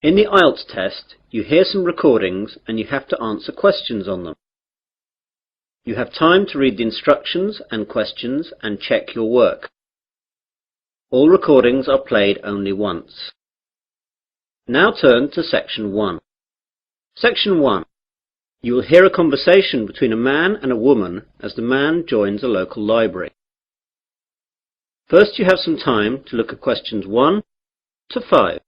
In the Ielts test, you hear some recordings and you have to answer questions on them. You have time to read the instructions and questions and check your work. All recordings are played only once. Now turn to Section 1. Section 1. You will hear a conversation between a man and a woman as the man joins a local library. First you have some time to look at questions 1 to 5.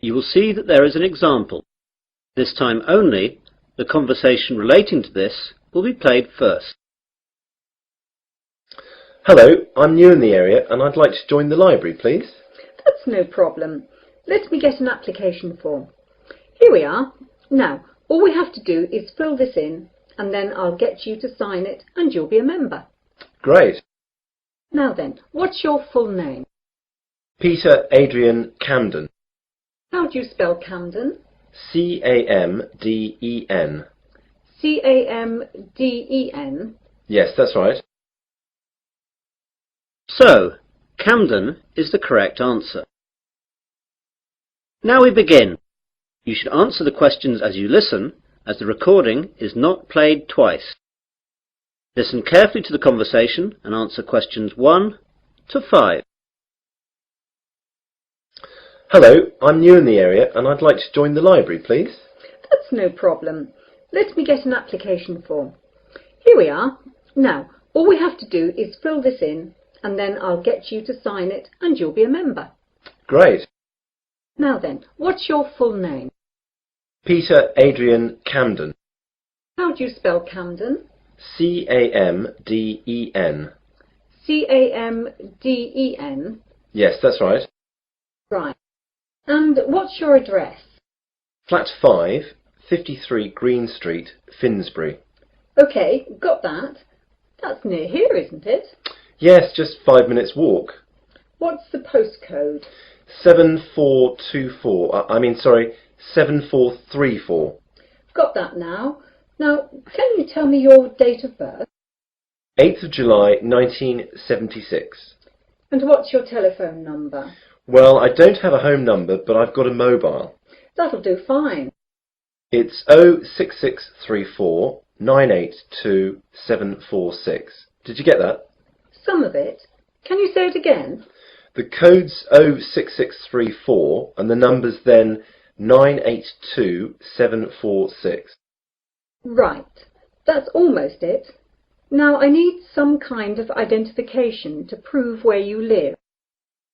You will see that there is an example. This time only, the conversation relating to this will be played first. Hello, I'm new in the area and I'd like to join the library, please. That's no problem. Let me get an application form. Here we are. Now, all we have to do is fill this in and then I'll get you to sign it and you'll be a member. Great. Now then, what's your full name? Peter Adrian Camden. How do you spell Camden? C-A-M-D-E-N. C-A-M-D-E-N? Yes, that's right. So, Camden is the correct answer. Now we begin. You should answer the questions as you listen, as the recording is not played twice. Listen carefully to the conversation and answer questions 1 to 5. Hello, I'm new in the area and I'd like to join the library, please. That's no problem. Let me get an application form. Here we are. Now, all we have to do is fill this in and then I'll get you to sign it and you'll be a member. Great. Now then, what's your full name? Peter Adrian Camden. How do you spell Camden? C-A-M-D-E-N. C-A-M-D-E-N? Yes, that's right. Right. And what's your address? Flat 5, 53 Green Street, Finsbury. OK, got that. That's near here, isn't it? Yes, just 5 minutes walk. What's the postcode? 7434. Got that now. Now, can you tell me your date of birth? 8th of July 1976. And what's your telephone number? Well, I don't have a home number, but I've got a mobile. That'll do fine. It's 06634 982 746. Did you get that? Some of it. Can you say it again? The code's 06634 and the number's then 982 746. Right. That's almost it. Now I need some kind of identification to prove where you live.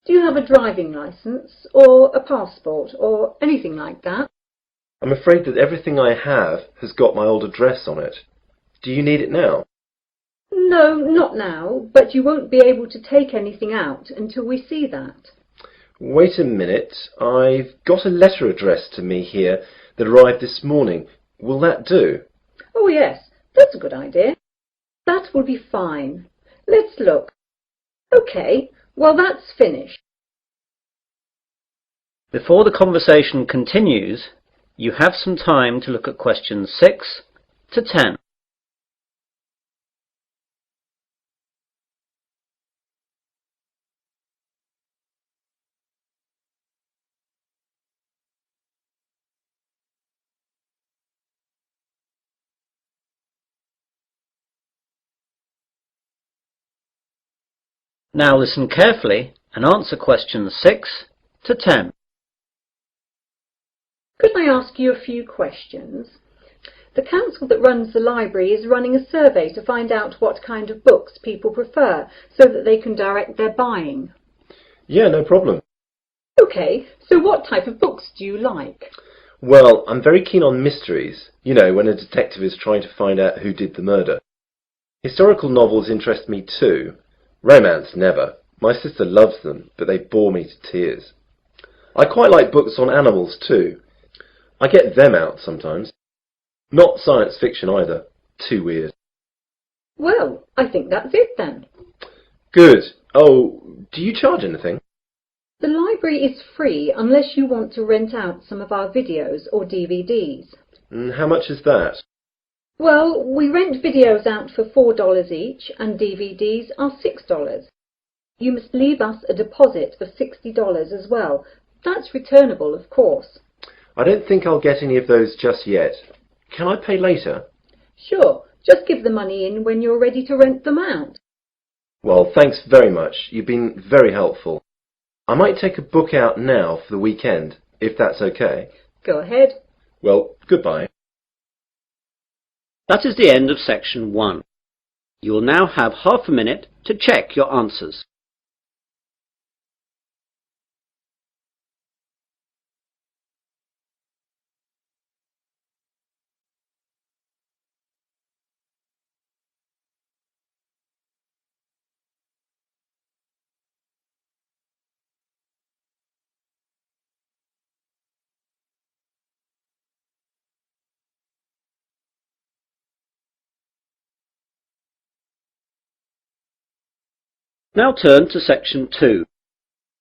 Do you have a driving licence or a passport or anything like that? I'm afraid that everything I have has got my old address on it. Do you need it now? No, not now, but you won't be able to take anything out until we see that. Wait a minute. I've got a letter addressed to me here that arrived this morning. Will that do? Oh yes, that's a good idea. That will be fine. Let's look. OK, well that's finished. Before the conversation continues, you have some time to look at questions 6 to 10. Now listen carefully and answer questions 6 to 10. Could I ask you a few questions? The council that runs the library is running a survey to find out what kind of books people prefer so that they can direct their buying. Yeah, no problem. OK, so what type of books do you like? Well, I'm very keen on mysteries. You know, when a detective is trying to find out who did the murder. Historical novels interest me too. Romance, never. My sister loves them, but they bore me to tears. I quite like books on animals too. I get them out sometimes. Not science fiction either. Too weird. Well, I think that's it then. Good. Oh, Do you charge anything? The library is free unless you want to rent out some of our videos or DVDs. And how much is that? Well, we rent videos out for $4 each and DVDs are $6. You must leave us a deposit of $60 as well. That's returnable, of course. I don't think I'll get any of those just yet. Can I pay later? Sure, just give the money in when you're ready to rent them out. Well, thanks very much. You've been very helpful. I might take a book out now for the weekend, if that's okay. Go ahead. Well, goodbye. That is the end of section 1. You will now have half a minute to check your answers. Now turn to section 2.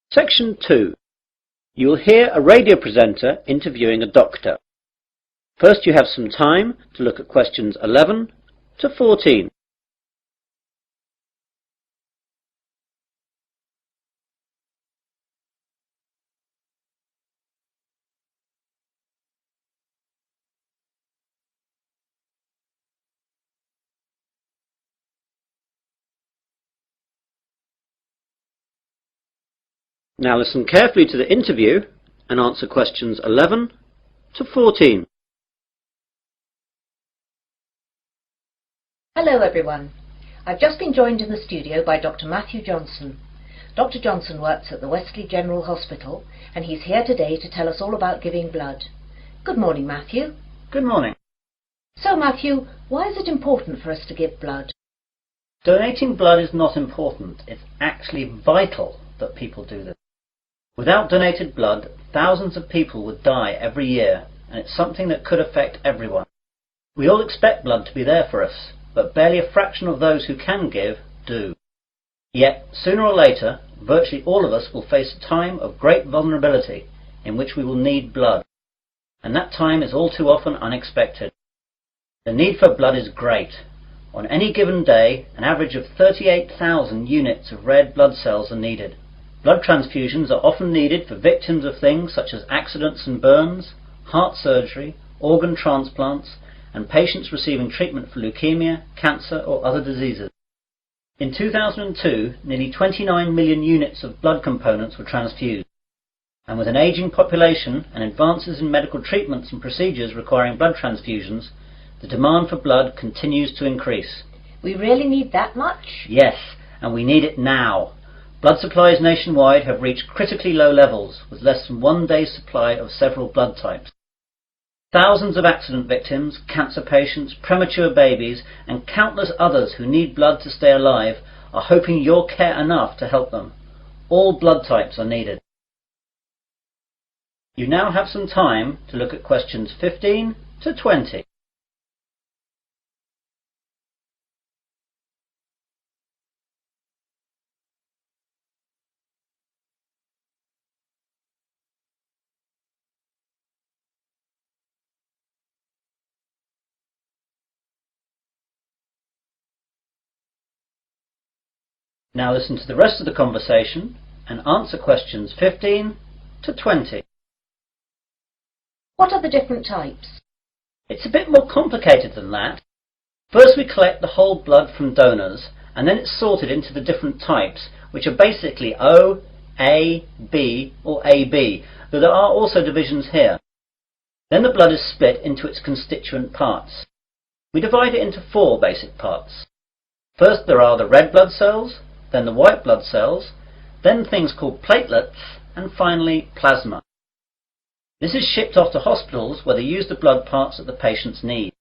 Section 2. You will hear a radio presenter interviewing a doctor. First you have some time to look at questions 11 to 14. Now listen carefully to the interview and answer questions 11 to 14. Hello everyone. I've just been joined in the studio by Dr. Matthew Johnson. Dr. Johnson works at the Wesley General Hospital and he's here today to tell us all about giving blood. Good morning, Matthew. Good morning. So Matthew, why is it important for us to give blood? Donating blood is not important. It's actually vital that people do this. Without donated blood, thousands of people would die every year, and it's something that could affect everyone. We all expect blood to be there for us, but barely a fraction of those who can give do. Yet, sooner or later, virtually all of us will face a time of great vulnerability in which we will need blood, and that time is all too often unexpected. The need for blood is great. On any given day, an average of 38,000 units of red blood cells are needed. Blood transfusions are often needed for victims of things such as accidents and burns, heart surgery, organ transplants, and patients receiving treatment for leukemia, cancer or other diseases. In 2002, nearly 29 million units of blood components were transfused, and with an ageing population and advances in medical treatments and procedures requiring blood transfusions, the demand for blood continues to increase. We really need that much? Yes, and we need it now. Blood supplies nationwide have reached critically low levels, with less than 1 day's supply of several blood types. Thousands of accident victims, cancer patients, premature babies, and countless others who need blood to stay alive are hoping you'll care enough to help them. All blood types are needed. You now have some time to look at questions 15 to 20. Now listen to the rest of the conversation and answer questions 15 to 20. What are the different types? It's a bit more complicated than that. First we collect the whole blood from donors, and then it's sorted into the different types, which are basically O, A, B or AB, though there are also divisions here. Then the blood is split into its constituent parts. We divide it into 4 basic parts. First there are the red blood cells, then the white blood cells, then things called platelets, and finally plasma. This is shipped off to hospitals where they use the blood parts that the patients need.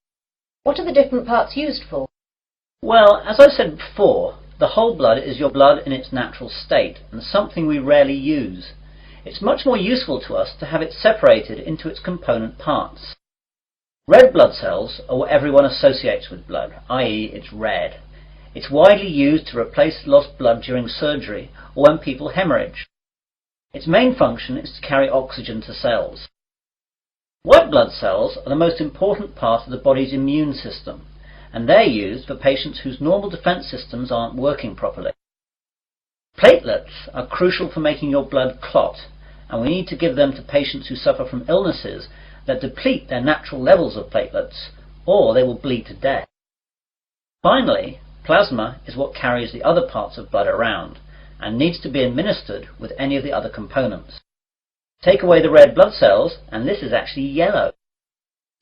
What are the different parts used for? Well, as I said before, the whole blood is your blood in its natural state, and something we rarely use. It's much more useful to us to have it separated into its component parts. Red blood cells are what everyone associates with blood, i.e. it's red. It's widely used to replace lost blood during surgery or when people hemorrhage. Its main function is to carry oxygen to cells. White blood cells are the most important part of the body's immune system, and they're used for patients whose normal defense systems aren't working properly. Platelets are crucial for making your blood clot, and we need to give them to patients who suffer from illnesses that deplete their natural levels of platelets, or they will bleed to death. Finally, plasma is what carries the other parts of blood around, and needs to be administered with any of the other components. Take away the red blood cells, and this is actually yellow.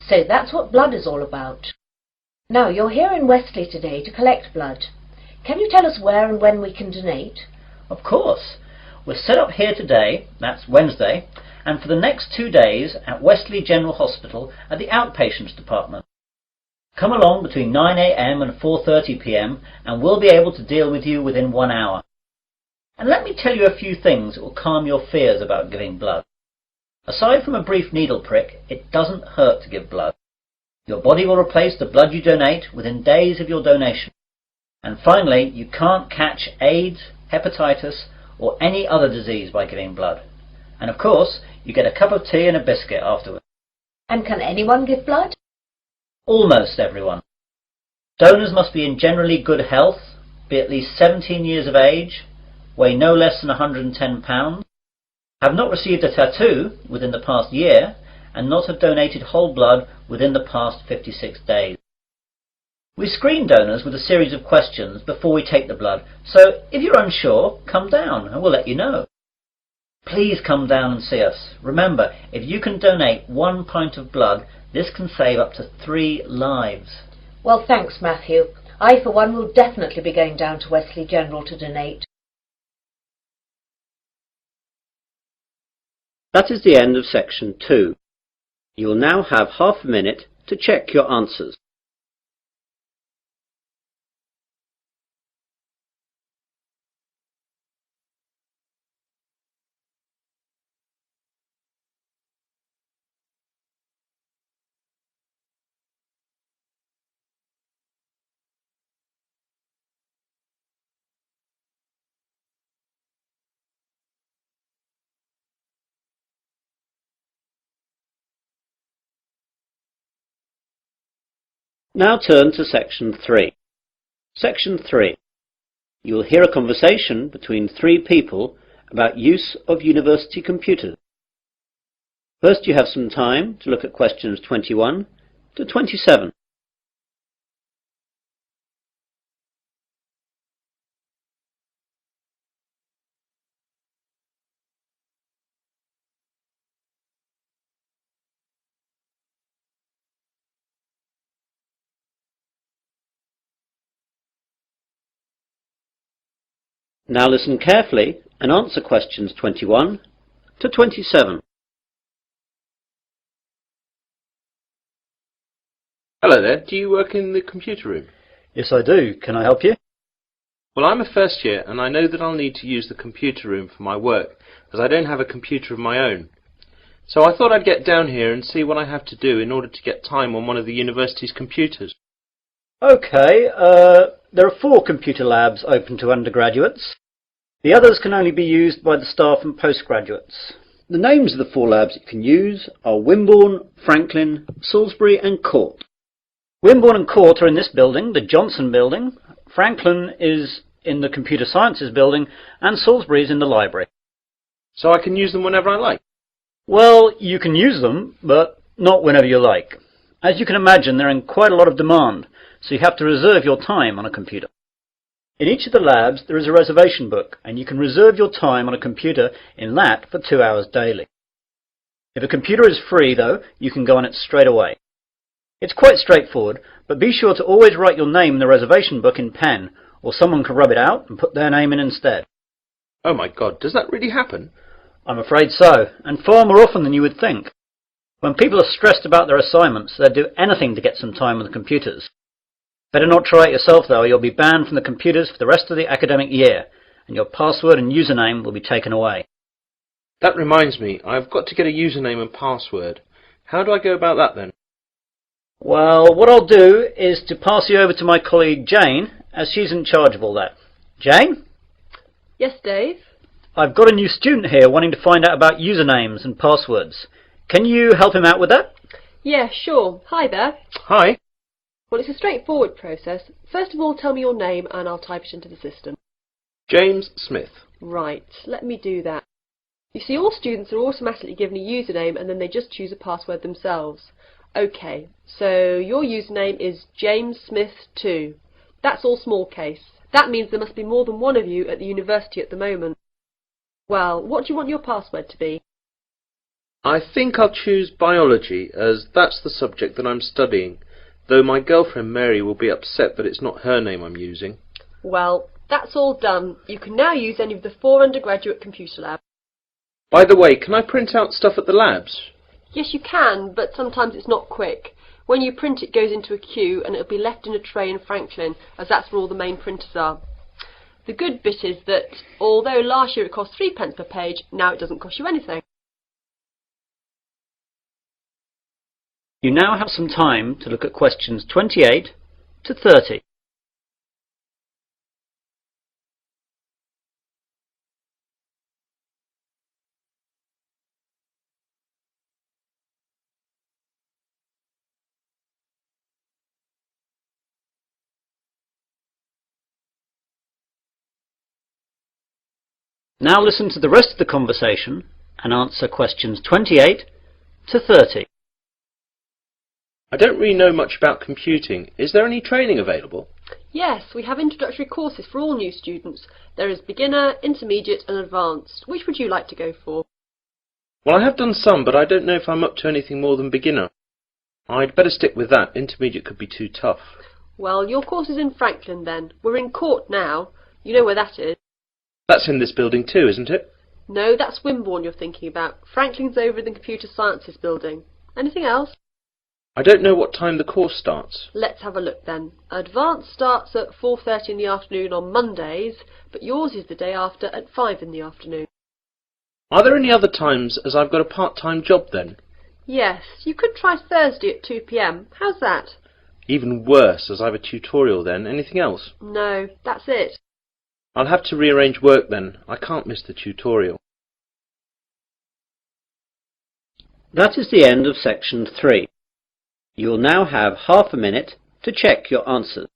So that's what blood is all about. Now, you're here in Wesley today to collect blood. Can you tell us where and when we can donate? Of course. We're set up here today, that's Wednesday, and for the next 2 days at Wesley General Hospital at the outpatients department. Come along between 9 a.m. and 4:30 p.m. and we'll be able to deal with you within 1 hour. And let me tell you a few things that will calm your fears about giving blood. Aside from a brief needle prick, it doesn't hurt to give blood. Your body will replace the blood you donate within days of your donation. And finally, you can't catch AIDS, hepatitis, or any other disease by giving blood. And of course, you get a cup of tea and a biscuit afterwards. And can anyone give blood? Almost everyone. Donors must be in generally good health, be at least 17 years of age, weigh no less than 110 pounds, have not received a tattoo within the past year, and not have donated whole blood within the past 56 days. We screen donors with a series of questions before we take the blood, so if you're unsure, come down and we'll let you know. Please come down and see us. Remember, if you can donate 1 pint of blood, this can save up to 3 lives. Well, thanks, Matthew. I, for one, will definitely be going down to Wesley General to donate. That is the end of section 2. You will now have half a minute to check your answers. Now turn to section 3. Section 3. You will hear a conversation between 3 people about use of university computers. First, you have some time to look at questions 21 to 27. Now listen carefully and answer questions 21 to 27. Hello there, do you work in the computer room? Yes, I do. Can I help you? Well, I'm a first year and I know that I'll need to use the computer room for my work, as I don't have a computer of my own. So I thought I'd get down here and see what I have to do in order to get time on one of the university's computers. Okay, there are 4 computer labs open to undergraduates. The others can only be used by the staff and postgraduates. The names of the 4 labs you can use are Wimborne, Franklin, Salisbury and Court. Wimborne and Court are in this building, the Johnson building. Franklin is in the Computer Sciences building and Salisbury is in the library. So I can use them whenever I like? Well, you can use them, but not whenever you like. As you can imagine, they're in quite a lot of demand, so you have to reserve your time on a computer. In each of the labs there is a reservation book, and you can reserve your time on a computer in that for 2 hours daily. If a computer is free, though, you can go on it straight away. It's quite straightforward, but be sure to always write your name in the reservation book in pen, or someone can rub it out and put their name in instead. Oh my God, does that really happen? I'm afraid so, and far more often than you would think. When people are stressed about their assignments, they'll do anything to get some time on the computers. Better not try it yourself, though, or you'll be banned from the computers for the rest of the academic year, and your password and username will be taken away. That reminds me, I've got to get a username and password. How do I go about that then? Well, what I'll do is to pass you over to my colleague Jane, as she's in charge of all that. Jane? Yes, Dave? I've got a new student here wanting to find out about usernames and passwords. Can you help him out with that? Yeah, sure. Hi there. Hi. Well, it's a straightforward process. First of all, tell me your name and I'll type it into the system. James Smith. Right, let me do that. You see, all students are automatically given a username and then they just choose a password themselves. OK, so your username is James Smith 2. That's all small case. That means there must be more than one of you at the university at the moment. Well, what do you want your password to be? I think I'll choose biology, as that's the subject that I'm studying, though my girlfriend Mary will be upset that it's not her name I'm using. Well, that's all done. You can now use any of the 4 undergraduate computer labs. By the way, can I print out stuff at the labs? Yes, you can, but sometimes it's not quick. When you print, it goes into a queue and it'll be left in a tray in Franklin, as that's where all the main printers are. The good bit is that, although last year it cost 3p per page, now it doesn't cost you anything. You now have some time to look at questions 28 to 30. Now listen to the rest of the conversation and answer questions 28 to 30. I don't really know much about computing. Is there any training available? Yes, we have introductory courses for all new students. There is beginner, intermediate and advanced. Which would you like to go for? Well, I have done some, but I don't know if I'm up to anything more than beginner. I'd better stick with that. Intermediate could be too tough. Well, your course is in Franklin then. We're in Court now. You know where that is? That's in this building too, isn't it? No, that's Wimborne you're thinking about. Franklin's over in the Computer Sciences building. Anything else? I don't know what time the course starts. Let's have a look then. Advanced starts at 4:30 in the afternoon on Mondays, but yours is the day after at 5 in the afternoon. Are there any other times, as I've got a part-time job then? Yes, you could try Thursday at 2 p.m. How's that? Even worse, as I've a tutorial then. Anything else? No, that's it. I'll have to rearrange work then. I can't miss the tutorial. That is the end of section 3. You will now have half a minute to check your answers.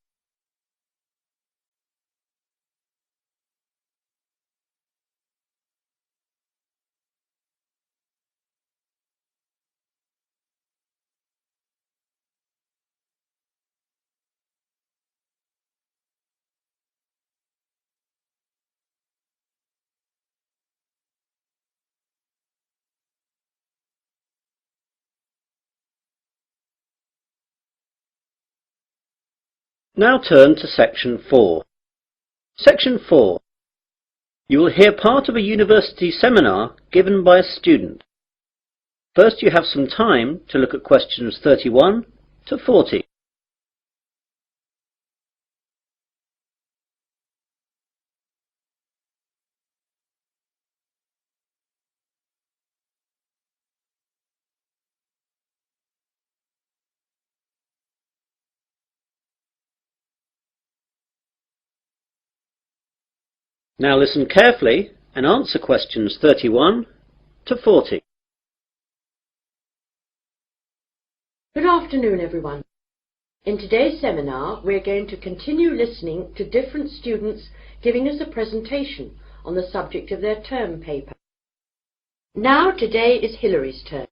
Now turn to section 4. Section 4. You will hear part of a university seminar given by a student. First you have some time to look at questions 31 to 40. Now listen carefully and answer questions 31 to 40. Good afternoon, everyone. In today's seminar, we're going to continue listening to different students giving us a presentation on the subject of their term paper. Now, today is Hillary's turn.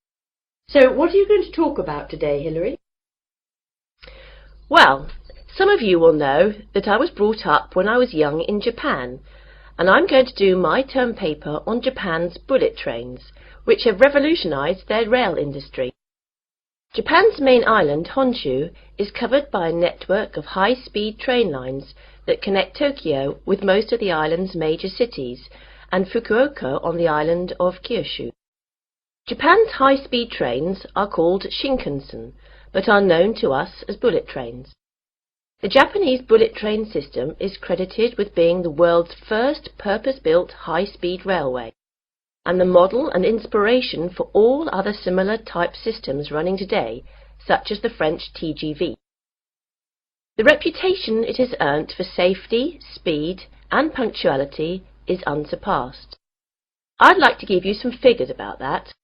So, what are you going to talk about today, Hillary? Well, some of you will know that I was brought up when I was young in Japan, and I'm going to do my term paper on Japan's bullet trains, which have revolutionized their rail industry. Japan's main island, Honshu, is covered by a network of high-speed train lines that connect Tokyo with most of the island's major cities and Fukuoka on the island of Kyushu. Japan's high-speed trains are called Shinkansen, but are known to us as bullet trains. The Japanese bullet train system is credited with being the world's first purpose-built high-speed railway, and the model and inspiration for all other similar type systems running today, such as the French TGV. The reputation it has earned for safety, speed and punctuality is unsurpassed. I'd like to give you some figures about that.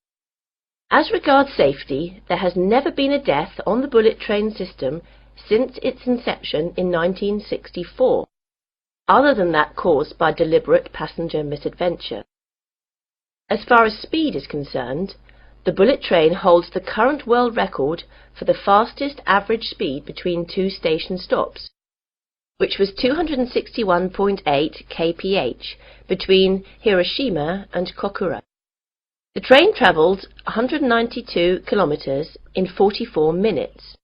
As regards safety, there has never been a death on the bullet train system since its inception in 1964, other than that caused by deliberate passenger misadventure. As far as speed is concerned, the bullet train holds the current world record for the fastest average speed between two station stops, which was 261.8 kph between Hiroshima and Kokura. The train travelled 192 kilometres in 44 minutes.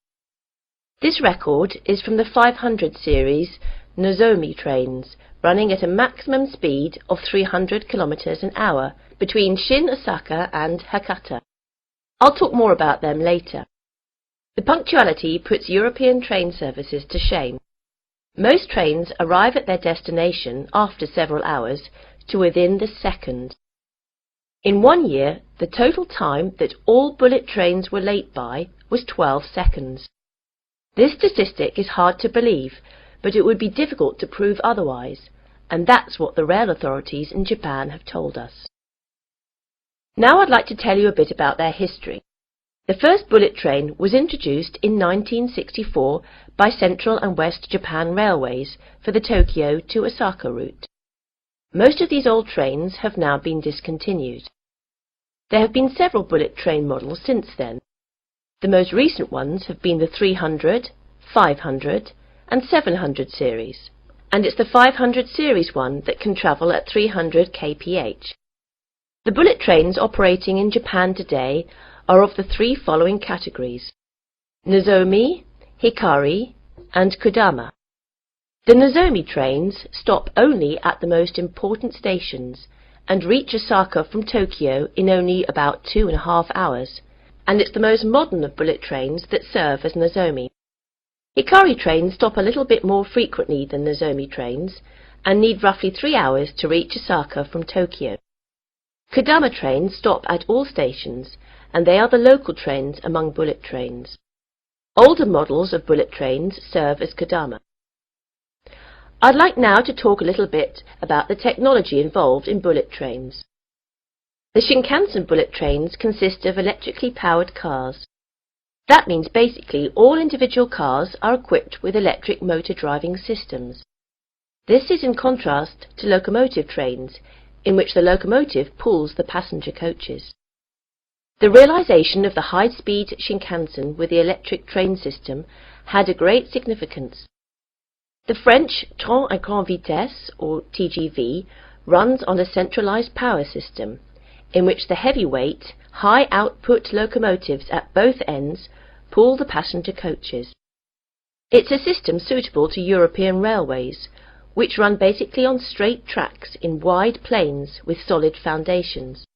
This record is from the 500 series Nozomi trains, running at a maximum speed of 300 kilometres an hour between Shin Osaka and Hakata. I'll talk more about them later. The punctuality puts European train services to shame. Most trains arrive at their destination after several hours to within the second. In 1 year, the total time that all bullet trains were late by was 12 seconds. This statistic is hard to believe, but it would be difficult to prove otherwise, and that's what the rail authorities in Japan have told us. Now I'd like to tell you a bit about their history. The first bullet train was introduced in 1964 by Central and West Japan Railways for the Tokyo to Osaka route. Most of these old trains have now been discontinued. There have been several bullet train models since then. The most recent ones have been the 300, 500 and 700 series, and it's the 500 series one that can travel at 300 kph. The bullet trains operating in Japan today are of the three following categories: Nozomi, Hikari and Kodama. The Nozomi trains stop only at the most important stations and reach Osaka from Tokyo in only about 2.5 hours, and it's the most modern of bullet trains that serve as Nozomi. Hikari trains stop a little bit more frequently than Nozomi trains and need roughly 3 hours to reach Osaka from Tokyo. Kodama trains stop at all stations, and they are the local trains among bullet trains. Older models of bullet trains serve as Kodama. I'd like now to talk a little bit about the technology involved in bullet trains. The Shinkansen bullet trains consist of electrically powered cars. That means basically all individual cars are equipped with electric motor driving systems. This is in contrast to locomotive trains, in which the locomotive pulls the passenger coaches. The realization of the high-speed Shinkansen with the electric train system had a great significance. The French Train à grande vitesse, or TGV, runs on a centralized power system, in which the heavyweight, high-output locomotives at both ends pull the passenger coaches. It's a system suitable to European railways, which run basically on straight tracks in wide plains with solid foundations.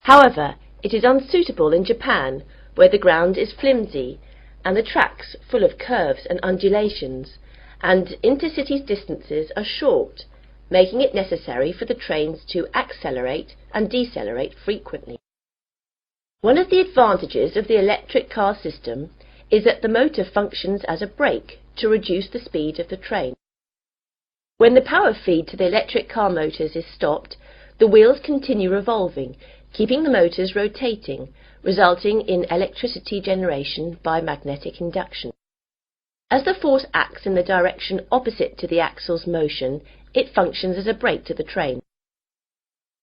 However, it is unsuitable in Japan, where the ground is flimsy and the tracks full of curves and undulations, and intercity distances are short, making it necessary for the trains to accelerate and decelerate frequently. One of the advantages of the electric car system is that the motor functions as a brake to reduce the speed of the train. When the power feed to the electric car motors is stopped, the wheels continue revolving, keeping the motors rotating, resulting in electricity generation by magnetic induction. As the force acts in the direction opposite to the axle's motion, it functions as a brake to the train.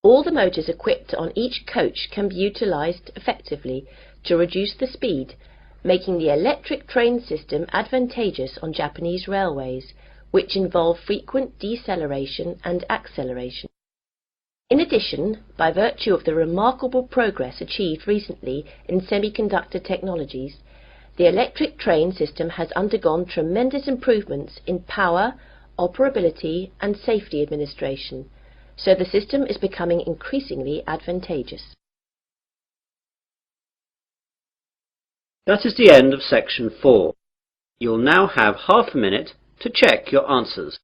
All the motors equipped on each coach can be utilized effectively to reduce the speed, making the electric train system advantageous on Japanese railways, which involve frequent deceleration and acceleration. In addition, by virtue of the remarkable progress achieved recently in semiconductor technologies, the electric train system has undergone tremendous improvements in power, operability and safety administration, so the system is becoming increasingly advantageous. That is the end of section 4. You'll now have half a minute to check your answers.